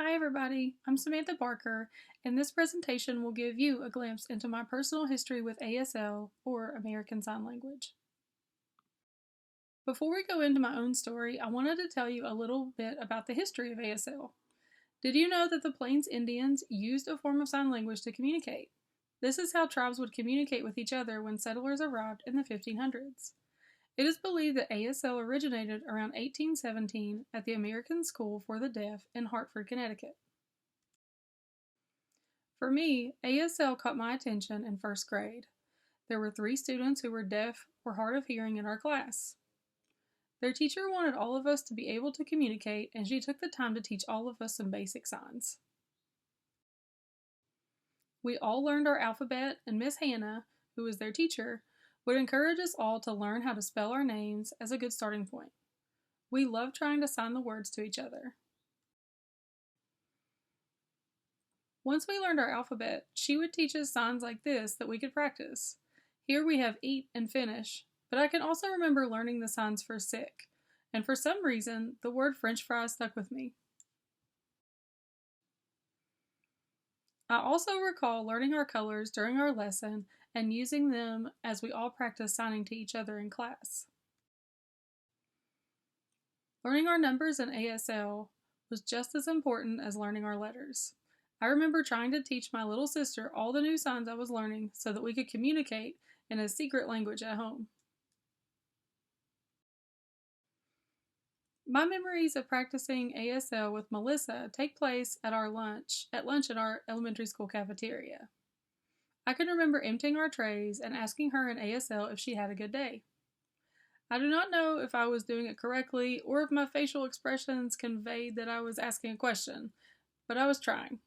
Hi everybody, I'm Samantha Barker, and this presentation will give you a glimpse into my personal history with ASL, or American Sign Language. Before we go into my own story, I wanted to tell you a little bit about the history of ASL. Did you know that the Plains Indians used a form of sign language to communicate? This is how tribes would communicate with each other when settlers arrived in the 1500s. It is believed that ASL originated around 1817 at the American School for the Deaf in Hartford, Connecticut. For me, ASL caught my attention in first grade. There were 3 students who were deaf or hard of hearing in our class. Their teacher wanted all of us to be able to communicate, and she took the time to teach all of us some basic signs. We all learned our alphabet, and Miss Hannah, who was their teacher, would encourage us all to learn how to spell our names as a good starting point. We loved trying to sign the words to each other. Once we learned our alphabet, she would teach us signs like this that we could practice. Here we have eat and finish, but I can also remember learning the signs for sick, and for some reason, the word French fry stuck with me. I also recall learning our colors during our lesson and using them as we all practiced signing to each other in class. Learning our numbers in ASL was just as important as learning our letters. I remember trying to teach my little sister all the new signs I was learning so that we could communicate in a secret language at home. My memories of practicing ASL with Melissa take place at lunch in our elementary school cafeteria. I can remember emptying our trays and asking her in ASL if she had a good day. I do not know if I was doing it correctly or if my facial expressions conveyed that I was asking a question, but I was trying.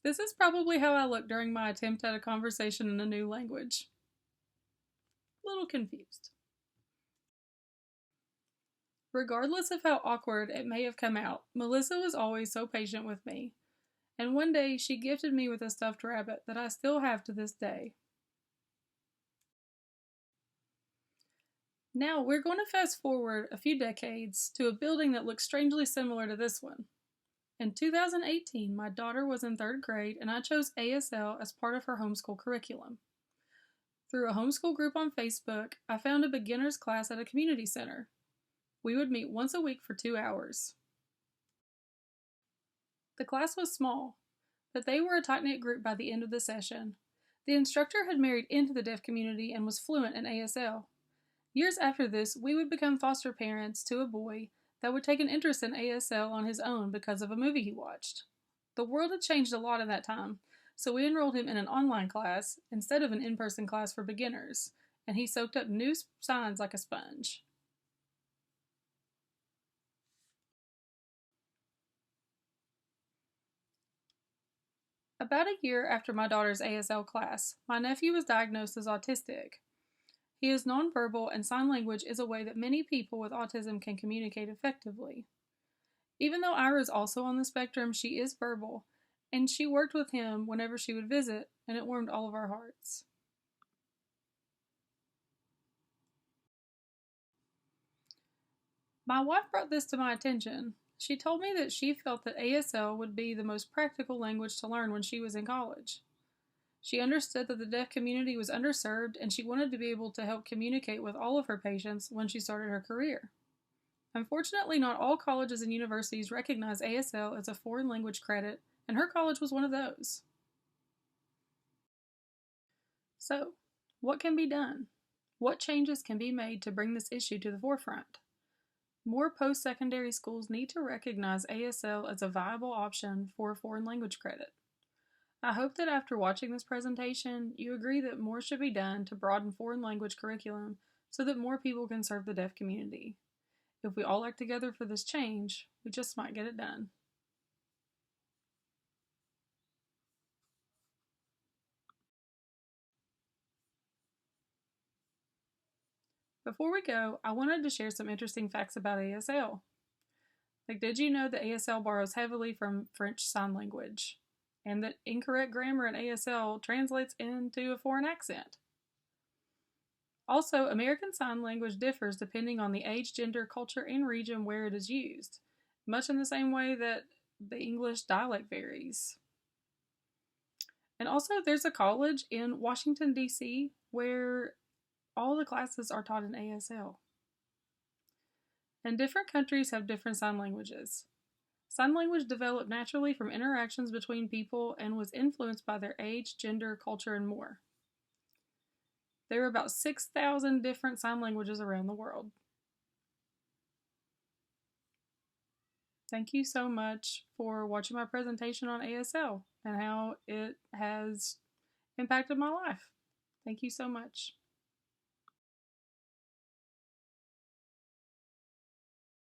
This is probably how I looked during my attempt at a conversation in a new language. A little confused. Regardless of how awkward it may have come out, Melissa was always so patient with me, and one day she gifted me with a stuffed rabbit that I still have to this day. Now we're going to fast forward a few decades to a building that looks strangely similar to this one. In 2018, my daughter was in 3rd grade and I chose ASL as part of her homeschool curriculum. Through a homeschool group on Facebook, I found a beginner's class at a community center. We would meet once a week for 2 hours. The class was small, but they were a tight-knit group by the end of the session. The instructor had married into the deaf community and was fluent in ASL. Years after this, we would become foster parents to a boy that would take an interest in ASL on his own because of a movie he watched. The world had changed a lot in that time, so we enrolled him in an online class instead of an in-person class for beginners, and he soaked up new signs like a sponge. About a year after my daughter's ASL class, my nephew was diagnosed as autistic. He is nonverbal, and sign language is a way that many people with autism can communicate effectively. Even though Ira is also on the spectrum, she is verbal, and she worked with him whenever she would visit, and it warmed all of our hearts. My wife brought this to my attention. She told me that she felt that ASL would be the most practical language to learn when she was in college. She understood that the deaf community was underserved, and she wanted to be able to help communicate with all of her patients when she started her career. Unfortunately, not all colleges and universities recognize ASL as a foreign language credit, and her college was one of those. So, what can be done? What changes can be made to bring this issue to the forefront? More post-secondary schools need to recognize ASL as a viable option for a foreign language credit. I hope that after watching this presentation, you agree that more should be done to broaden foreign language curriculum so that more people can serve the deaf community. If we all act together for this change, we just might get it done. Before we go, I wanted to share some interesting facts about ASL. Did you know that ASL borrows heavily from French Sign Language? And that incorrect grammar in ASL translates into a foreign accent? Also, American Sign Language differs depending on the age, gender, culture, and region where it is used. much in the same way that the English dialect varies. And also, there's a college in Washington, D.C., where all the classes are taught in ASL. And different countries have different sign languages. Sign language developed naturally from interactions between people and was influenced by their age, gender, culture, and more. There are about 6,000 different sign languages around the world. Thank you so much for watching my presentation on ASL and how it has impacted my life. Thank you so much.